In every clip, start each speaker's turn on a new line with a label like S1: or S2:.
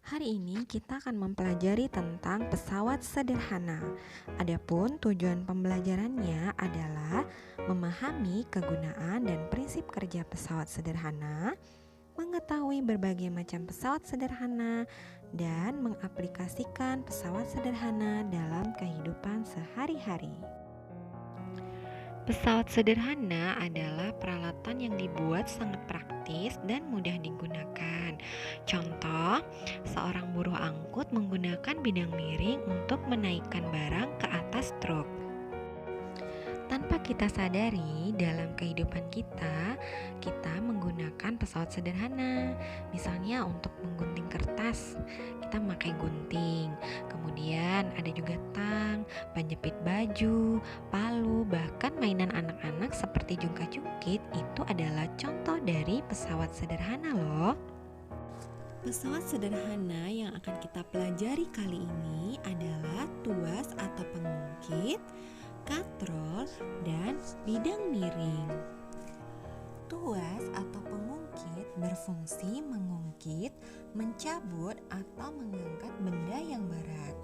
S1: Hari ini kita akan mempelajari tentang pesawat sederhana. Adapun tujuan pembelajarannya adalah memahami kegunaan dan prinsip kerja pesawat sederhana, mengetahui berbagai macam pesawat sederhana, dan mengaplikasikan pesawat sederhana dalam kehidupan sehari-hari. Pesawat sederhana adalah peralatan yang dibuat sangat praktis dan mudah digunakan. Contoh, seorang buruh angkut menggunakan bidang miring untuk menaikkan barang ke atas truk. Tanpa kita sadari, dalam kehidupan kita menggunakan pesawat sederhana. Misalnya untuk menggunting kertas, kita memakai gunting. Kemudian ada juga tang, penjepit baju, palu, bahkan mainan anak-anak seperti jungkat-jungkit itu adalah contoh dari pesawat sederhana loh. Pesawat sederhana yang akan kita pelajari kali ini adalah tuas atau pengungkit, katrol, dan bidang miring. Tuas atau pengungkit berfungsi mengungkit, mencabut, atau mengangkat benda yang berat.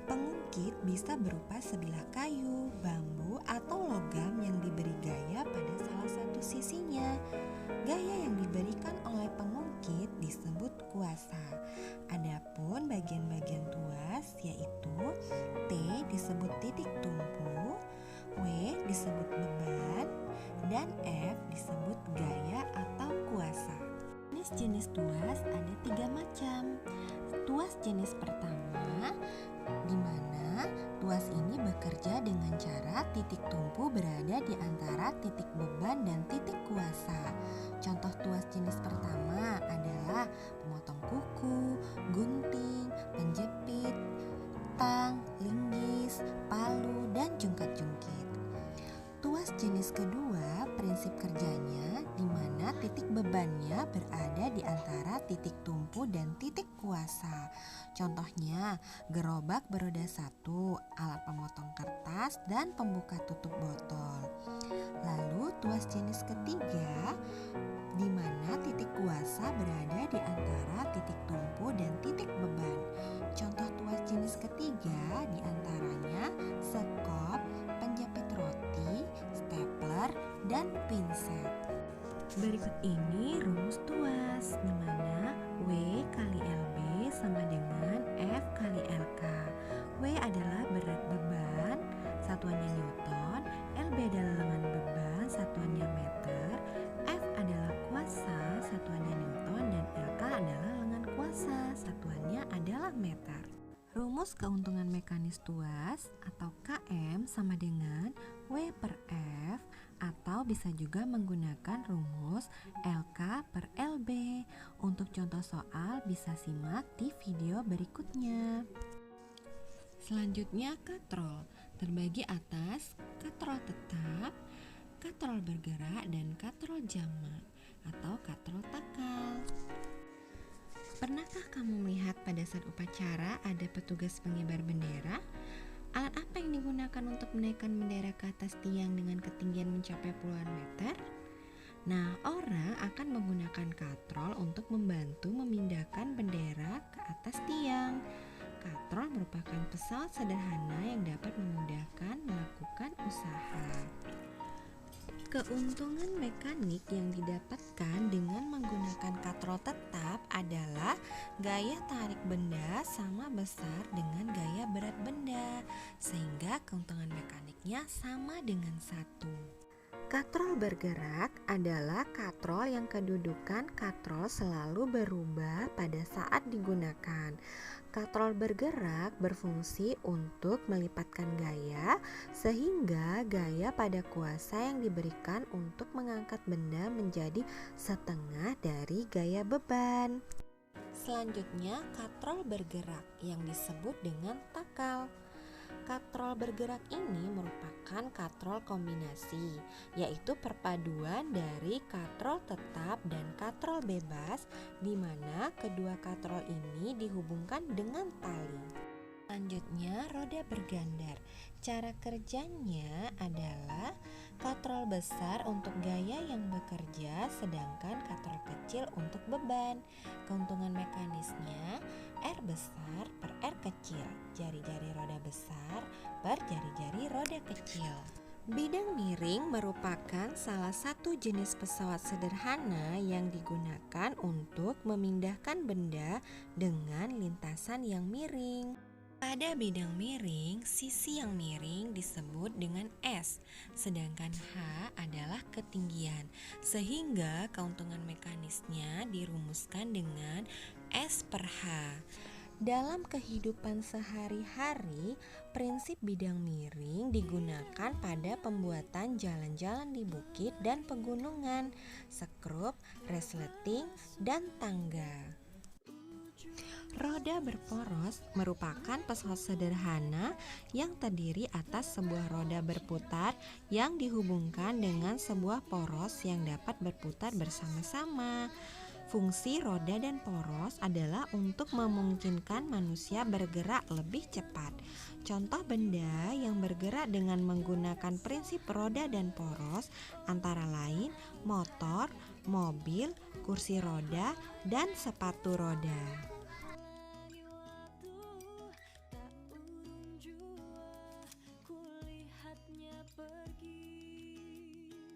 S1: Pengungkit bisa berupa sebilah kayu, bambu, atau logam yang diberi gaya pada salah satu sisinya. Gaya yang diberikan oleh pengungkit disebut kuasa. Adapun bagian-bagian tuas yaitu T disebut titik tumpu, W disebut beban, dan F disebut gaya atau kuasa. Jenis-jenis tuas ada 3 macam. Tuas jenis pertama, di mana tuas ini bekerja dengan cara titik tumpu berada di antara titik beban dan titik kuasa. Contoh tuas jenis pertama adalah pemotong kuku, gunting, penjepit, tang, linggis, palu, dan jungkat-jungkit. Tuas jenis kedua, prinsip kerjanya di mana titik bebannya berada di antara titik tumpu dan titik kuasa. Contohnya, gerobak beroda 1, alat pemotong kertas, dan pembuka tutup botol. Lalu tuas jenis ketiga, di mana titik kuasa berada di antara titik tumpu dan titik beban. Contoh tuas jenis ketiga di antaranya sekop, penjepit roti, stapler, dan pinset. Berikut ini rumus tuas, di mana W kali LB sama dengan F kali LK. W adalah berat beban, satuannya Newton, LB adalah lengan beban, satuannya meter, F adalah kuasa, satuannya Newton, dan LK adalah lengan kuasa, satuannya adalah meter. Rumus keuntungan mekanis tuas atau KM sama dengan W per F, atau bisa juga menggunakan rumus LK per LB. Untuk contoh soal bisa simak di video berikutnya. Selanjutnya katrol, terbagi atas katrol tetap, katrol bergerak, dan katrol jamak atau katrol takal. Pernahkah kamu melihat pada saat upacara ada petugas pengibar bendera? Alat apa yang digunakan untuk menaikkan bendera ke atas tiang dengan ketinggian mencapai puluhan meter? Nah, orang akan menggunakan katrol untuk membantu memindahkan bendera ke atas tiang. Katrol merupakan pesawat sederhana yang dapat memudahkan melakukan usaha. Keuntungan mekanik yang didapatkan dengan menggunakan katrol tetap adalah gaya tarik benda sama besar dengan gaya berat benda, sehingga keuntungan mekaniknya sama dengan 1. Katrol bergerak adalah katrol yang kedudukan katrol selalu berubah pada saat digunakan. Katrol bergerak berfungsi untuk melipatkan gaya sehingga gaya pada kuasa yang diberikan untuk mengangkat benda menjadi setengah dari gaya beban. Selanjutnya, katrol bergerak yang disebut dengan takal. Katrol bergerak ini merupakan katrol kombinasi, yaitu perpaduan dari katrol tetap dan katrol bebas, di mana kedua katrol ini dihubungkan dengan tali. Selanjutnya, roda bergandar. Cara kerjanya adalah katrol besar untuk gaya yang bekerja, sedangkan katrol kecil untuk beban. Keuntungan mekanisnya, R besar per R kecil, jari-jari roda besar per jari-jari roda kecil. Bidang miring merupakan salah satu jenis pesawat sederhana yang digunakan untuk memindahkan benda dengan lintasan yang miring. Pada bidang miring, sisi yang miring disebut dengan S, sedangkan H adalah ketinggian, sehingga keuntungan mekanisnya dirumuskan dengan S per H. Dalam kehidupan sehari-hari, prinsip bidang miring digunakan pada pembuatan jalan-jalan di bukit dan pegunungan, sekrup, resleting, dan tangga. Roda berporos merupakan pesawat sederhana yang terdiri atas sebuah roda berputar yang dihubungkan dengan sebuah poros yang dapat berputar bersama-sama. Fungsi roda dan poros adalah untuk memungkinkan manusia bergerak lebih cepat. Contoh benda yang bergerak dengan menggunakan prinsip roda dan poros antara lain motor, mobil, kursi roda, dan sepatu roda.